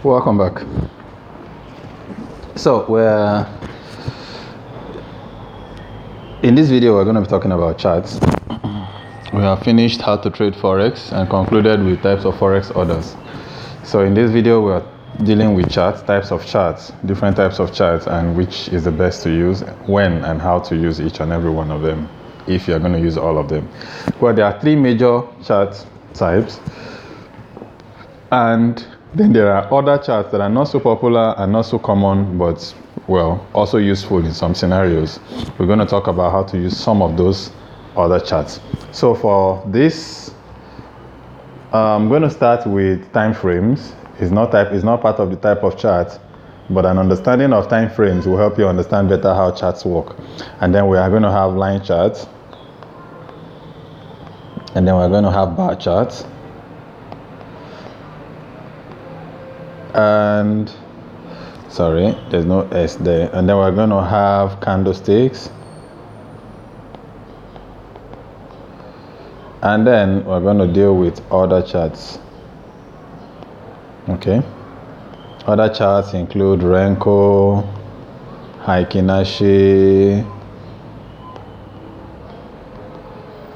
Welcome back. So in this video we're going to be talking about charts. We have finished how to trade Forex and concluded with types of Forex orders. So in this video we are dealing with charts, types of charts, different types of charts, and which is the best to use, when and how to use each and every one of them, if you're going to use all of them. Well, there are three major chart types, and then there are other charts that are not so popular and not so common, but well, also useful in some scenarios. We're going to talk about how to use some of those other charts. So for this, I'm going to start with time frames. It's not part of the type of chart, but an understanding of time frames will help you understand better how charts work. And then we are going to have line charts, and then we're going to have bar charts, and sorry, there's no S there. And then we're going to have candlesticks, and then we're going to deal with other charts. Okay, other charts include Renko, Haikinashi.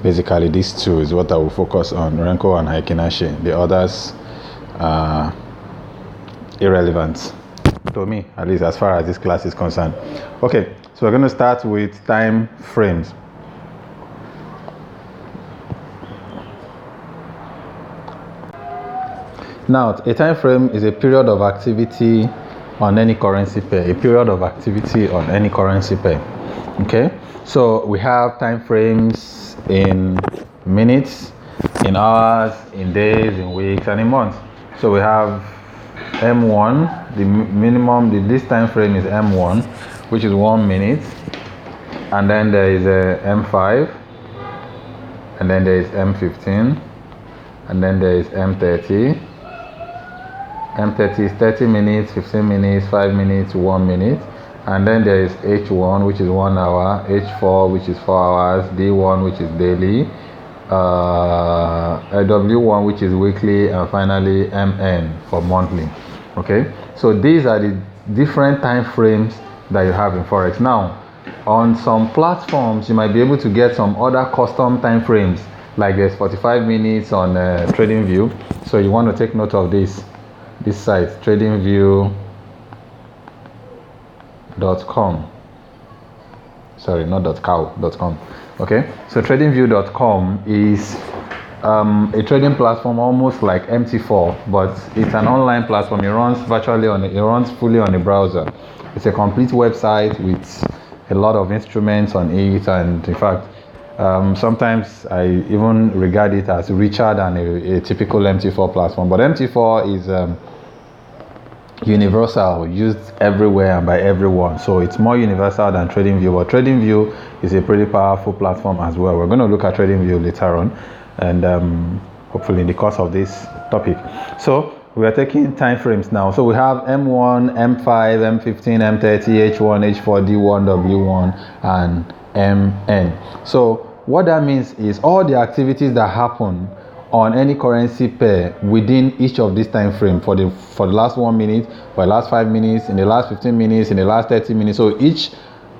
Basically these two is what I will focus on, Renko and Haikinashi. The others are irrelevant to me, at least as far as this class is concerned. Okay, so we're going to start with time frames. Now, a time frame is a period of activity on any currency pair. A period of activity on any currency pair. Okay, so we have time frames in minutes, in hours, in days, in weeks, and in months. So we have M1, the minimum, this time frame is M1, which is 1 minute, and then there is a M5, and then there is M15, and then there is M30. M30 is 30 minutes, 15 minutes, 5 minutes, 1 minute, and then there is H1, which is 1 hour, H4, which is 4 hours, D1, which is daily, W1, which is weekly, and finally MN for monthly. Okay, so these are the different time frames that you have in Forex. Now, on some platforms, you might be able to get some other custom time frames, like there's 45 minutes on TradingView. So you want to take note of this site, tradingview.com. Sorry, not .cow.com. Okay, so tradingview.com is a trading platform almost like MT4, but it's an online platform. It runs fully on a browser. It's a complete website with a lot of instruments on it, and in fact, sometimes I even regard it as richer than a typical MT4 platform. But MT4 is universal, used everywhere and by everyone, so it's more universal than TradingView. But TradingView is a pretty powerful platform as well. We're going to look at TradingView later on, and hopefully in the course of this topic. So we are taking time frames now. So we have M1, M5, M15, M30, H1, H4, D1, W1, and MN. So what that means is all the activities that happen on any currency pair within each of this time frame for the last 1 minute, for the last 5 minutes, in the last 15 minutes, in the last 30 minutes. So each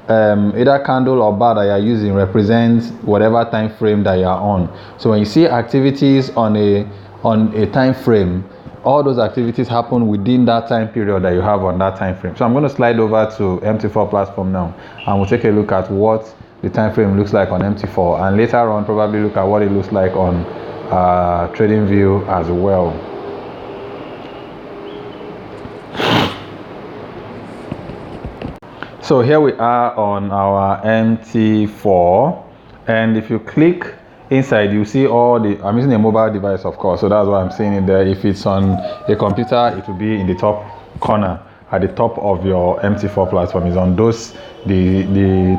either candle or bar that you are using represents whatever time frame that you are on. So when you see activities on a time frame, all those activities happen within that time period that you have on that time frame. So I'm going to slide over to MT4 platform now, and we'll take a look at what the time frame looks like on MT4, and later on probably look at what it looks like on TradingView as well. So here we are on our MT4, and if you click inside, you see all the, I'm using a mobile device, of course, so that's why I'm seeing it there. If it's on a computer, it will be in the top corner at the top of your MT4 platform. Is on those, the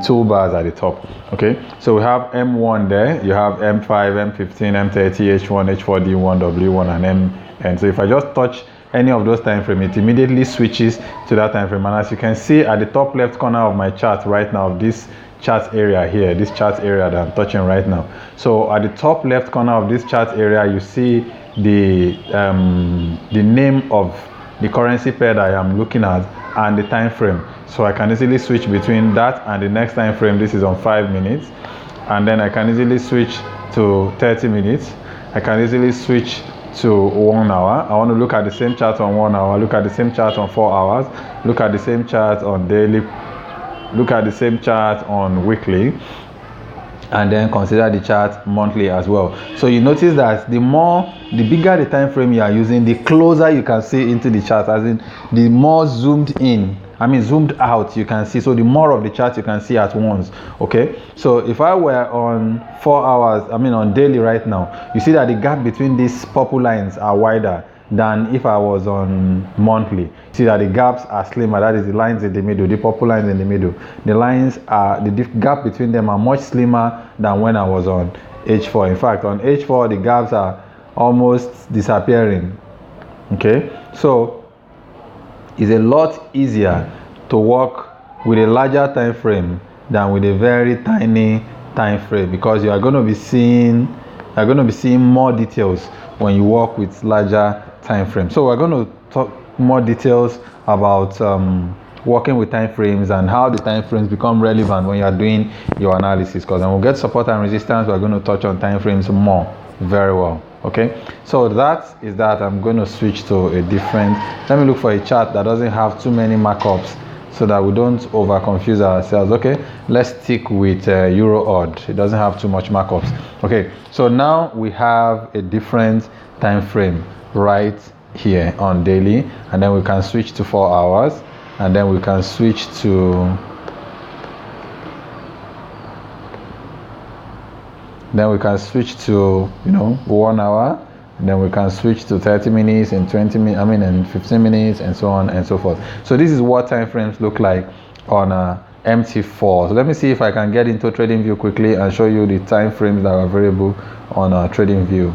toolbars at the top. Okay, so we have M1 there, you have M5, M15, M30, H1, H4, D1, W1, and MN. So if I just touch any of those time frame, it immediately switches to that time frame. And as you can see at the top left corner of my chart right now, this chart area here, this chart area that I'm touching right now. So at the top left corner of this chart area, you see the name of the currency pair that I am looking at and the time frame. So I can easily switch between that and the next time frame. This is on 5 minutes, and then I can easily switch to 30 minutes. I can easily switch to 1 hour. I want to look at the same chart on 1 hour, look at the same chart on 4 hours, look at the same chart on daily, look at the same chart on weekly, and then consider the chart monthly as well. So you notice that the bigger the time frame you are using, the closer you can see into the chart, as in the more zoomed out you can see. So the more of the chart you can see at once. Okay, so if I were on 4 hours, on daily right now, you see that the gap between these purple lines are wider than if I was on monthly. See that the gaps are slimmer. That is the lines in the middle, the purple lines in the middle. The gap between them are much slimmer than when I was on H4. In fact, on H4 the gaps are almost disappearing. Okay, so it's a lot easier to work with a larger time frame than with a very tiny time frame, because you are going to be seeing more details when you work with larger time frame. So we're going to talk more details about working with time frames and how the time frames become relevant when you are doing your analysis, because then we'll get support and resistance. We're going to touch on time frames more very well. Okay, so that is that. I'm going to switch to a different, let me look for a chart that doesn't have too many markups so that we don't over confuse ourselves. Okay, let's stick with euro odd. It doesn't have too much markups. Okay, so now we have a different time frame right here on daily, and then we can switch to 4 hours, and then we can switch to 1 hour, and then we can switch to 30 minutes and 20 minutes, and 15 minutes, and so on and so forth. So this is what time frames look like on MT4. So let me see if I can get into TradingView quickly and show you the time frames that are available on TradingView.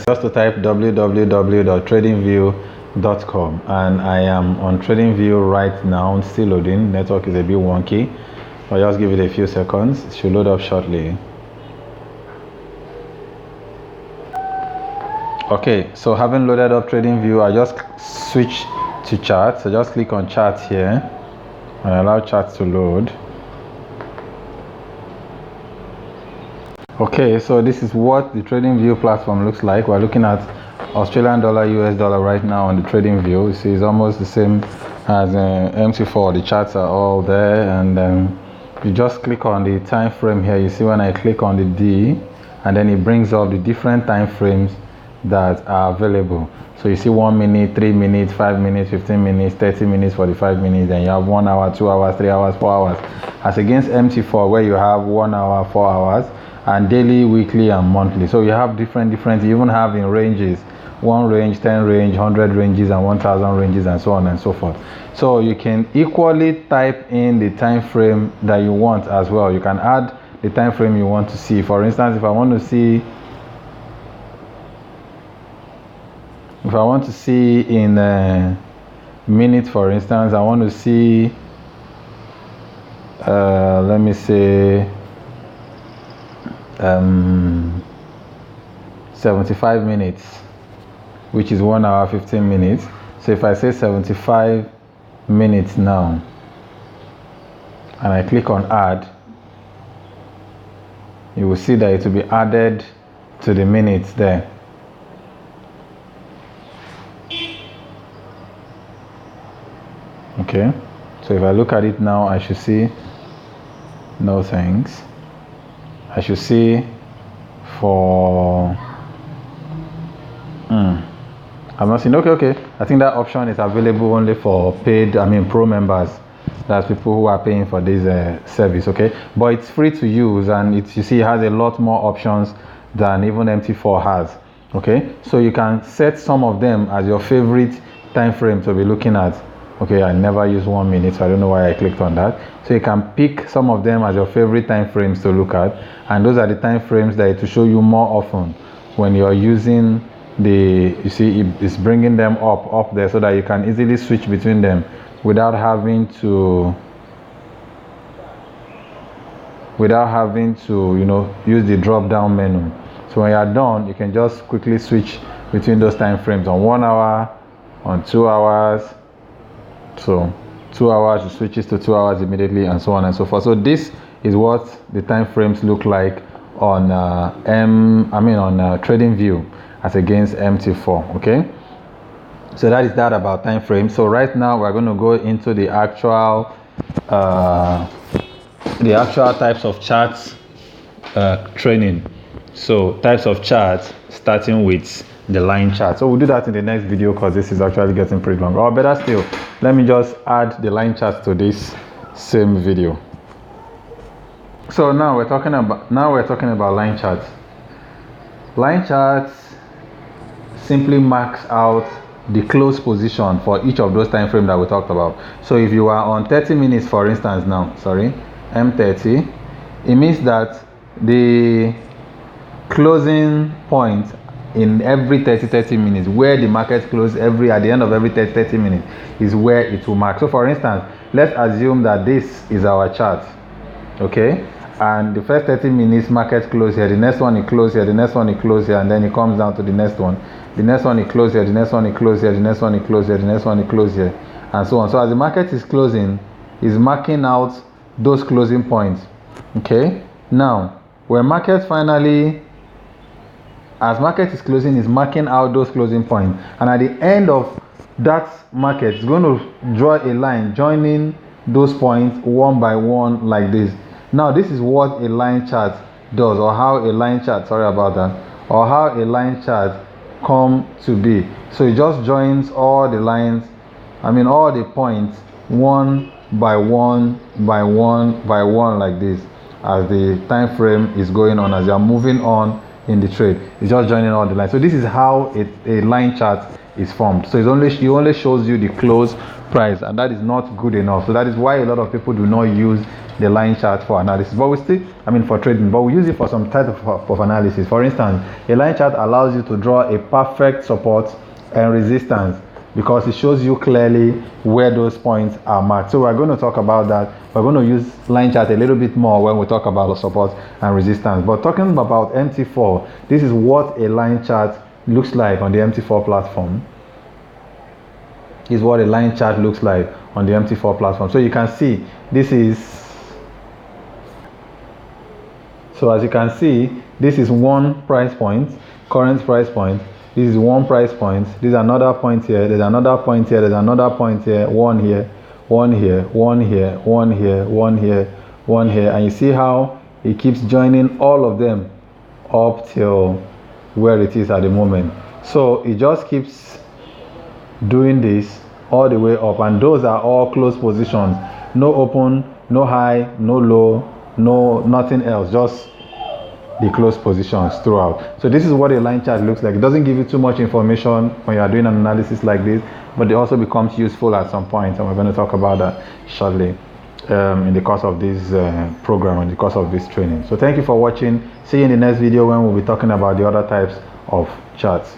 Just to type www.tradingview.com, and I am on TradingView right now. It's still loading. Network is a bit wonky. I'll just give it a few seconds. It should load up shortly. Okay, so having loaded up TradingView, I just switch to charts. So just click on charts here and allow charts to load. Okay, so this is what the TradingView platform looks like. We're looking at Australian dollar, US dollar right now on the TradingView. You see, it's almost the same as MT4. The charts are all there, and you just click on the time frame here. You see when I click on the D, and then it brings up the different time frames that are available. So you see 1 minute, 3 minutes, 5 minutes, 15 minutes, 30 minutes, 45 minutes, then you have 1 hour, 2 hours, 3 hours, 4 hours, as against MT4 where you have 1 hour, 4 hours, and daily, weekly, and monthly. So you have different, you even have in ranges, 1 range, 10 range, 100 ranges, and 1000 ranges, and so on and so forth. So you can equally type in the time frame that you want as well. You can add the time frame you want to see. For instance, if I want to see in minutes, for instance, I want to see let me say 75 minutes, which is 1 hour 15 minutes. So if I say 75 minutes now and I click on add, you will see that it will be added to the minutes there. Okay, so if I look at it now, I should see no thanks. I should see for I'm not seeing. Okay, I think that option is available only for paid, pro members. That's people who are paying for this service. Okay, but it's free to use, and you see it has a lot more options than even MT4 has. Okay, so you can set some of them as your favorite time frame to be looking at. Okay, I never use 1 minute, so I don't know why I clicked on that. So you can pick some of them as your favorite time frames to look at, and those are the time frames that it will show you more often when you're using you see it's bringing them up there so that you can easily switch between them without having to use the drop down menu. So So when you are done, you can just quickly switch between those time frames on 1 hour, on 2 hours. So 2 hours, it switches to 2 hours immediately, and so on and so forth. So this is what the time frames look like on TradingView as against MT4. Okay, so that is that about time frames. So right now we're going to go into the actual types of charts training. So types of charts, starting with the line chart. So we'll do that in the next video because this is actually getting pretty long. Or better still, let me just add the line charts to this same video. So now we're talking about line charts. Line charts simply marks out the close position for each of those time frames that we talked about. So if you are on 30 minutes, for instance, M30, it means that the closing point in every 30 minutes, where the market closes at the end of every 30 minutes, is where it will mark. So for instance, let's assume that this is our chart, okay, and the first 30 minutes market close here, the next one it close here, the next one it close here, and then it comes down to the next one, the next one it close here, the next one it close here, the next one it close here, the next one it close here, and so on. So as the market is closing, is marking out those closing points. Okay, now when market is closing, is marking out those closing points, and at the end of that market, it's going to draw a line joining those points one by one like this. Now this is what a line chart does, or how a line chart come to be. So it just joins all the lines, all the points, one by one by one by one like this, as the time frame is going on, as you are moving on in the trade. It's just joining all the lines. So this is how a line chart is formed. So it only shows you the close price, and that is not good enough. So that is why a lot of people do not use the line chart for analysis, but we still, for trading, but we use it for some type of analysis. For instance, a line chart allows you to draw a perfect support and resistance, because it shows you clearly where those points are marked. So we're going to talk about that. We're going to use line chart a little bit more when we talk about support and resistance. But talking about MT4, this is what a line chart looks like on the MT4 platform. Is what a line chart looks like on the MT4 platform. So you can see this is, so as you can see, this is one price point, current price point. This is one price point. There's another point here. There's another point here. There's another point here. One here, one here, one here, one here, one here, one here. And you see how it keeps joining all of them up till where it is at the moment. So it just keeps doing this all the way up, and those are all close positions. No open, no high, no low, no nothing else. Just the close positions throughout. So this is what a line chart looks like. It doesn't give you too much information when you are doing an analysis like this, but it also becomes useful at some point, and we're going to talk about that shortly in the course of this program, in the course of this training. So thank you for watching. See you in the next video when we'll be talking about the other types of charts.